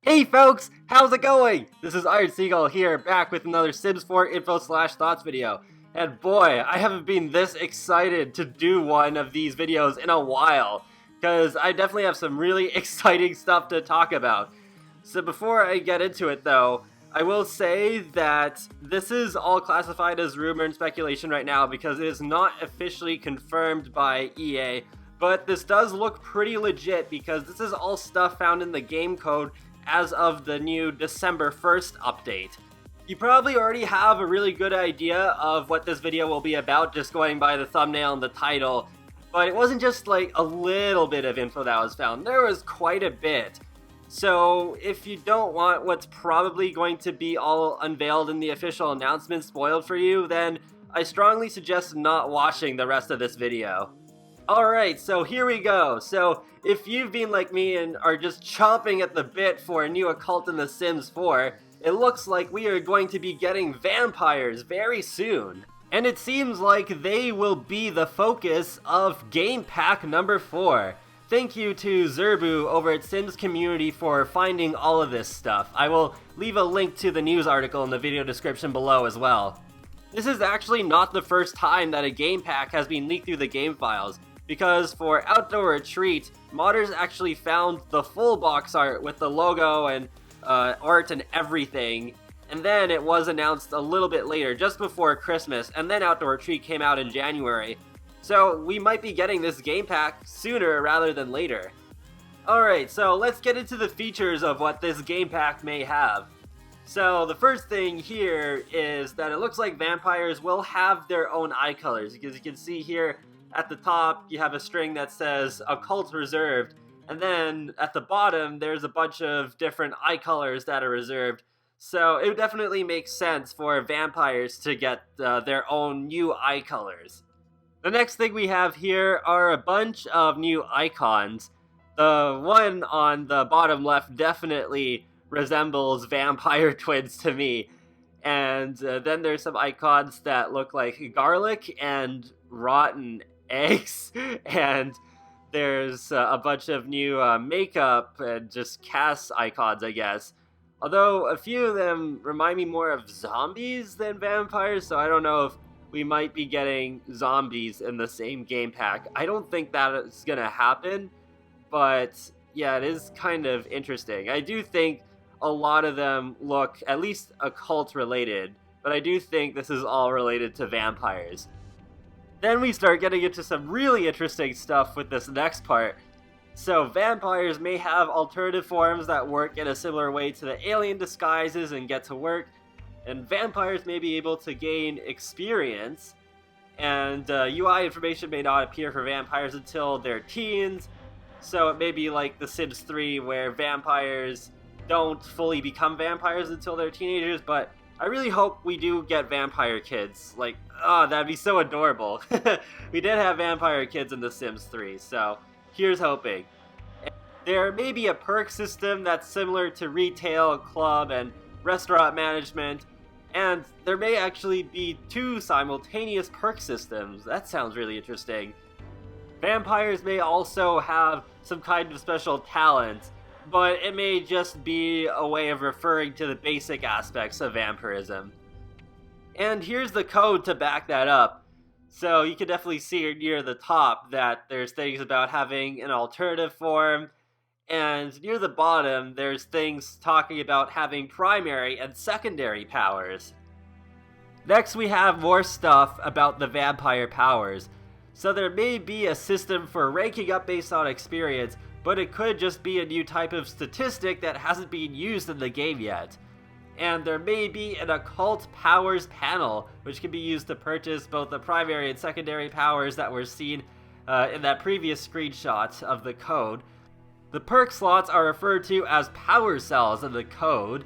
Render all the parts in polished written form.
Hey folks, how's it going? This is Seagull here, back with another Sims 4 info/thoughts video. And boy, I haven't been this excited to do one of these videos in a while, because I definitely have some really exciting stuff to talk about. So before I get into it though, I will say that this is all classified as rumor and speculation right now because it is not officially confirmed by EA, but this does look pretty legit because this is all stuff found in the game code as of the new December 1st update. You probably already have a really good idea of what this video will be about just going by the thumbnail and the title, but it wasn't just like a little bit of info that was found, there was quite a bit. So if you don't want what's probably going to be all unveiled in the official announcement spoiled for you, then I strongly suggest not watching the rest of this video. Alright, so here we go. So if you've been like me and are just chomping at the bit for a new occult in The Sims 4, it looks like we are going to be getting vampires very soon. And it seems like they will be the focus of Game Pack number 4. Thank you to Zerbu over at Sims Community for finding all of this stuff. I will leave a link to the news article in the video description below as well. This is actually not the first time that a game pack has been leaked through the game files, because for Outdoor Retreat, modders actually found the full box art with the logo and art and everything, and then it was announced a little bit later, just before Christmas, and then Outdoor Retreat came out in January. So we might be getting this game pack sooner rather than later. Alright, so let's get into the features of what this game pack may have. So the first thing here is that it looks like vampires will have their own eye colors, because you can see here at the top you have a string that says Occult Reserved, and then at the bottom there's a bunch of different eye colors that are reserved. So it definitely makes sense for vampires to get their own new eye colors. The next thing we have here are a bunch of new icons. The one on the bottom left definitely resembles vampire twins to me. And then there's some icons that look like garlic and rotten eggs. And there's a bunch of new makeup and just cast icons, I guess. Although a few of them remind me more of zombies than vampires, so I don't know if we might be getting zombies in the same game pack. I don't think that is gonna happen, but yeah, it is kind of interesting. I do think a lot of them look at least occult related, but I do think this is all related to vampires. Then we start getting into some really interesting stuff with this next part. So vampires may have alternative forms that work in a similar way to the alien disguises and get to work, and vampires may be able to gain experience, and UI information may not appear for vampires until they're teens, so it may be like The Sims 3 where vampires don't fully become vampires until they're teenagers, but I really hope we do get vampire kids. Like, oh, that'd be so adorable. We did have vampire kids in The Sims 3, so here's hoping. There may be a perk system that's similar to retail, club, and restaurant management, and there may actually be 2 simultaneous perk systems. That sounds really interesting. Vampires may also have some kind of special talent, but it may just be a way of referring to the basic aspects of vampirism. And here's the code to back that up. So you can definitely see near the top that there's things about having an alternative form, and near the bottom, there's things talking about having primary and secondary powers. Next, we have more stuff about the vampire powers. So there may be a system for ranking up based on experience, but it could just be a new type of statistic that hasn't been used in the game yet. And there may be an occult powers panel, which can be used to purchase both the primary and secondary powers that were seen in that previous screenshot of the code. The perk slots are referred to as power cells in the code,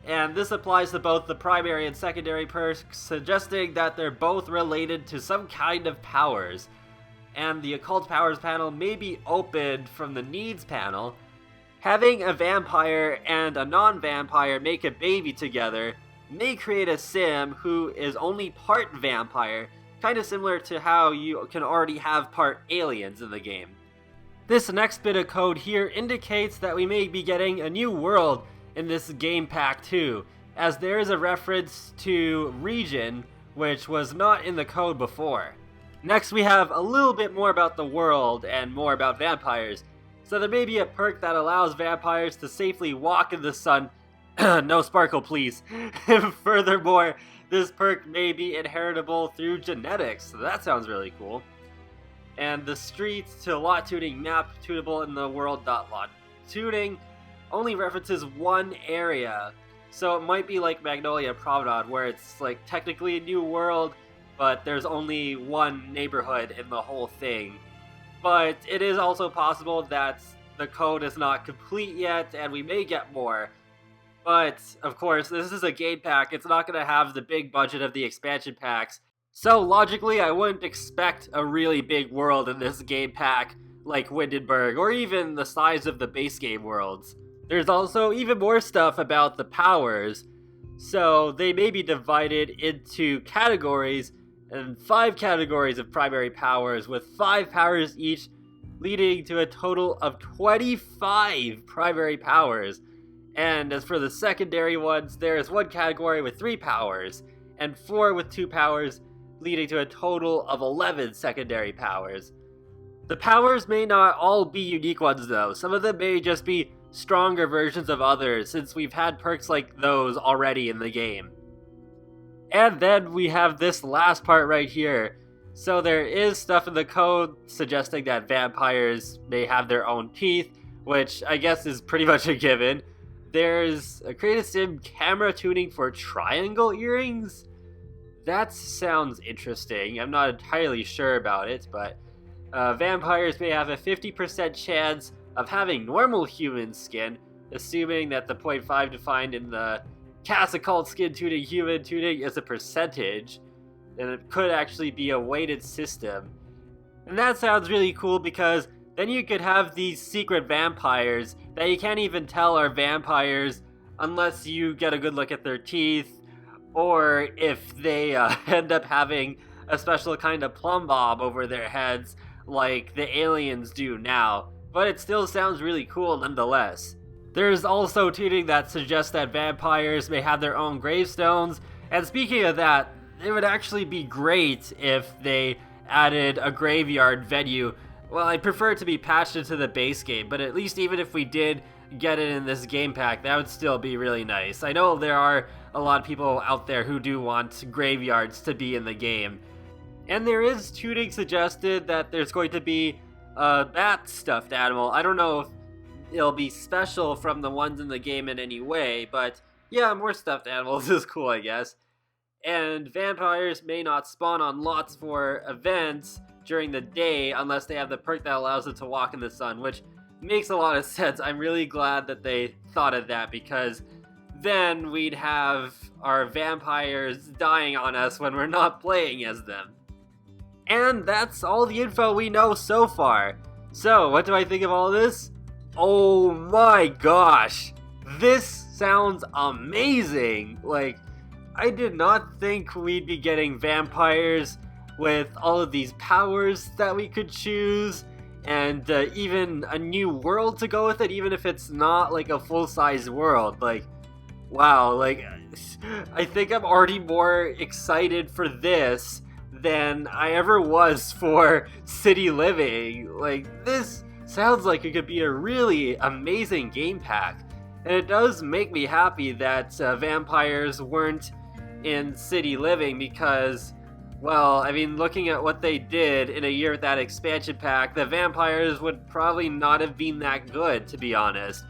and this applies to both the primary and secondary perks, suggesting that they're both related to some kind of powers. And the occult powers panel may be opened from the needs panel. Having a vampire and a non-vampire make a baby together may create a sim who is only part vampire, kind of similar to how you can already have part aliens in the game. This next bit of code here indicates that we may be getting a new world in this game pack too, as there is a reference to region, which was not in the code before. Next we have a little bit more about the world and more about vampires. So there may be a perk that allows vampires to safely walk in the sun. No sparkle please. Furthermore, this perk may be inheritable through genetics, so that sounds really cool. And the streets to lot tuning map tunable in the world. Lot tuning only references one area, so it might be like Magnolia Promenade, where it's like technically a new world, but there's only one neighborhood in the whole thing. But it is also possible that the code is not complete yet, and we may get more. But, of course, this is a game pack. It's not going to have the big budget of the expansion packs. So, logically, I wouldn't expect a really big world in this game pack, like Windenburg, or even the size of the base game worlds. There's also even more stuff about the powers. So, they may be divided into categories, and 5 categories of primary powers, with 5 powers each, leading to a total of 25 primary powers. And as for the secondary ones, there is 1 category with 3 powers, and 4 with 2 powers, leading to a total of 11 secondary powers. The powers may not all be unique ones though. Some of them may just be stronger versions of others, since we've had perks like those already in the game. And then we have this last part right here. So there is stuff in the code suggesting that vampires may have their own teeth, which I guess is pretty much a given. There's a creative sim camera tuning for triangle earrings. That sounds interesting. I'm not entirely sure about it, but vampires may have a 50% chance of having normal human skin, assuming that the 0.5 defined in the Cast Occult Skin Tuning Human Tuning is a percentage, and it could actually be a weighted system. And that sounds really cool because then you could have these secret vampires that you can't even tell are vampires unless you get a good look at their teeth, or if they end up having a special kind of plumb bob over their heads like the aliens do now. But it still sounds really cool nonetheless. There's also tuning that suggests that vampires may have their own gravestones, and speaking of that, it would actually be great if they added a graveyard venue. Well, I'd prefer it to be patched into the base game, but at least even if we did get it in this game pack, that would still be really nice. I know there are a lot of people out there who do want graveyards to be in the game. And there is tuning suggested that there's going to be a bat stuffed animal. I don't know if it'll be special from the ones in the game in any way, but yeah, more stuffed animals is cool, I guess. And vampires may not spawn on lots for events during the day unless they have the perk that allows them to walk in the sun, which makes a lot of sense. I'm really glad that they thought of that, because then we'd have our vampires dying on us when we're not playing as them. And that's all the info we know so far. So, what do I think of all this? Oh my gosh, this sounds amazing. Like, I did not think we'd be getting vampires with all of these powers that we could choose, and even a new world to go with it, even if it's not like a full-size world. Like, wow, like, I think I'm already more excited for this than I ever was for City Living. Like, this sounds like it could be a really amazing game pack. And it does make me happy that vampires weren't in City Living, because, well, I mean, looking at what they did in a year with that expansion pack, the vampires would probably not have been that good, to be honest.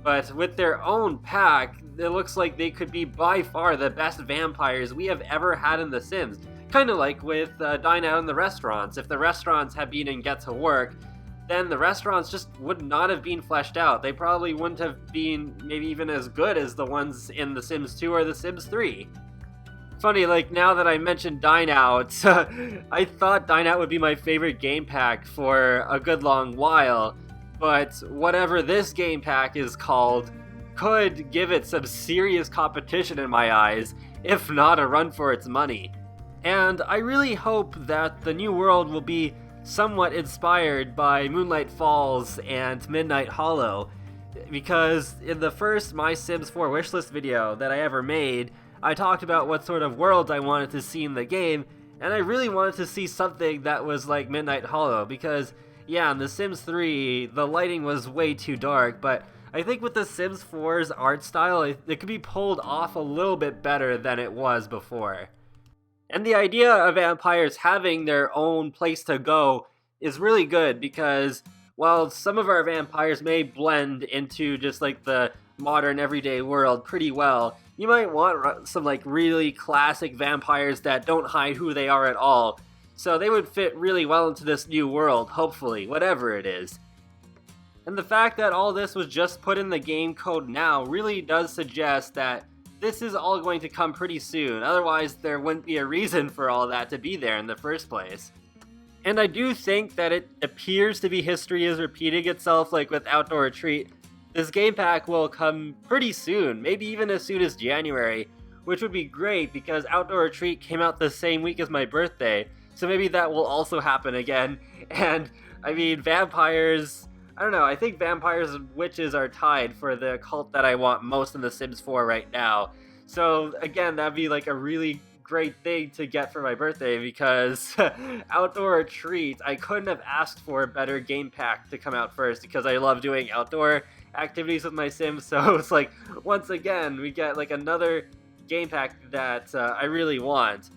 But with their own pack, it looks like they could be by far the best vampires we have ever had in The Sims. Kind of like with Dine Out in the restaurants. If the restaurants had been in Get to Work, then the restaurants just would not have been fleshed out. They probably wouldn't have been maybe even as good as the ones in The Sims 2 or The Sims 3. Funny, like, now that I mentioned Dine Out, I thought Dine Out would be my favorite game pack for a good long while, but whatever this game pack is called could give it some serious competition in my eyes, if not a run for its money. And I really hope that the new world will be somewhat inspired by Moonlight Falls and Midnight Hollow, because in the first My Sims 4 wishlist video that I ever made, I talked about what sort of worlds I wanted to see in the game, and I really wanted to see something that was like Midnight Hollow, because yeah, in The Sims 3, the lighting was way too dark, but I think with The Sims 4's art style, it could be pulled off a little bit better than it was before. And the idea of vampires having their own place to go is really good, because while some of our vampires may blend into just like the modern everyday world pretty well, you might want some like really classic vampires that don't hide who they are at all. So they would fit really well into this new world, hopefully, whatever it is. And the fact that all this was just put in the game code now really does suggest that this is all going to come pretty soon, otherwise there wouldn't be a reason for all that to be there in the first place. And I do think that it appears to be history is repeating itself, like with Outdoor Retreat. This game pack will come pretty soon, maybe even as soon as January, which would be great because Outdoor Retreat came out the same week as my birthday, so maybe that will also happen again. And I mean, vampires, I don't know, I think vampires and witches are tied for the cult that I want most in The Sims 4 right now. So again, that'd be like a really great thing to get for my birthday, because Outdoor Retreat, I couldn't have asked for a better game pack to come out first, because I love doing outdoor activities with my Sims. So it's like, once again, we get like another game pack that I really want.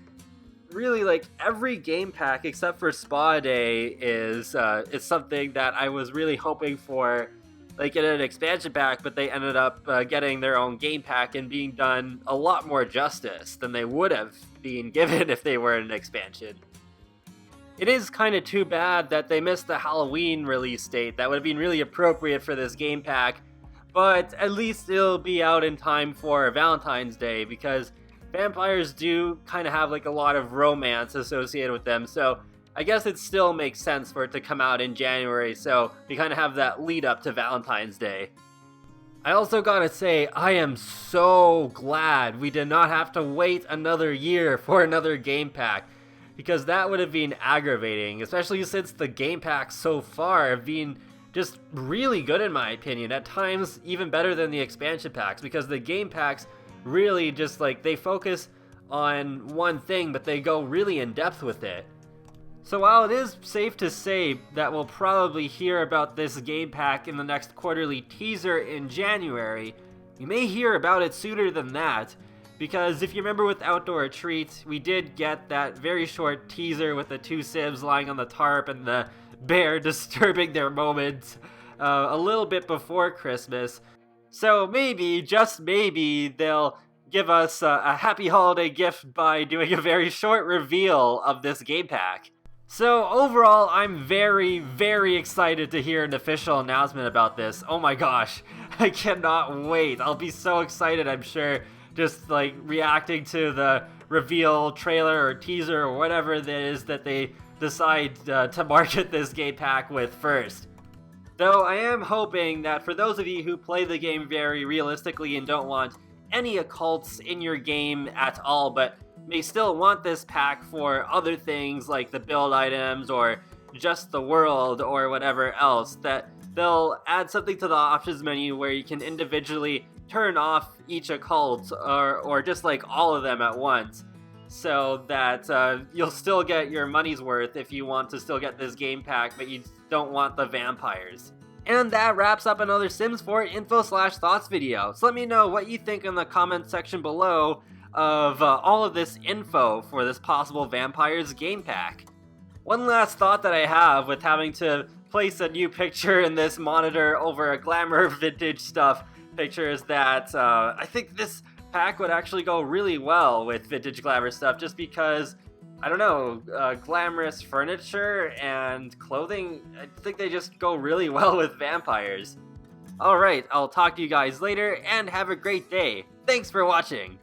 Really, like, every game pack except for Spa Day is something that I was really hoping for, like, in an expansion pack, but they ended up getting their own game pack and being done a lot more justice than they would have been given if they were in an expansion. It is kind of too bad that they missed the Halloween release date. That would have been really appropriate for this game pack, but at least it'll be out in time for Valentine's Day, because vampires do kind of have like a lot of romance associated with them, so I guess it still makes sense for it to come out in January, so we kind of have that lead up to Valentine's Day. I also gotta say, I am so glad we did not have to wait another year for another game pack, because that would have been aggravating, especially since the game packs so far have been just really good in my opinion, at times even better than the expansion packs, because the game packs really just like, they focus on one thing, but they go really in depth with it. So while it is safe to say that we'll probably hear about this game pack in the next quarterly teaser in January, you may hear about it sooner than that, because if you remember with Outdoor Retreat, we did get that very short teaser with the two Sims lying on the tarp and the bear disturbing their moments a little bit before Christmas. So maybe, just maybe, they'll give us a happy holiday gift by doing a very short reveal of this game pack. So overall, I'm very, very excited to hear an official announcement about this. Oh my gosh, I cannot wait. I'll be so excited, I'm sure, just like reacting to the reveal trailer or teaser or whatever it is that they decide to market this game pack with first. Though I am hoping that for those of you who play the game very realistically and don't want any occults in your game at all, but may still want this pack for other things like the build items or just the world or whatever else, that they'll add something to the options menu where you can individually turn off each occult or just like all of them at once, so that you'll still get your money's worth if you want to still get this game pack, but you don't want the vampires. And that wraps up another Sims 4 info/thoughts video. So let me know what you think in the comment section below of all of this info for this possible vampires game pack. One last thought that I have with having to place a new picture in this monitor over a glamour vintage stuff picture is that I think this pack would actually go really well with vintage glamour stuff, just because, I don't know, glamorous furniture and clothing, I think they just go really well with vampires. Alright, I'll talk to you guys later, and have a great day. Thanks for watching!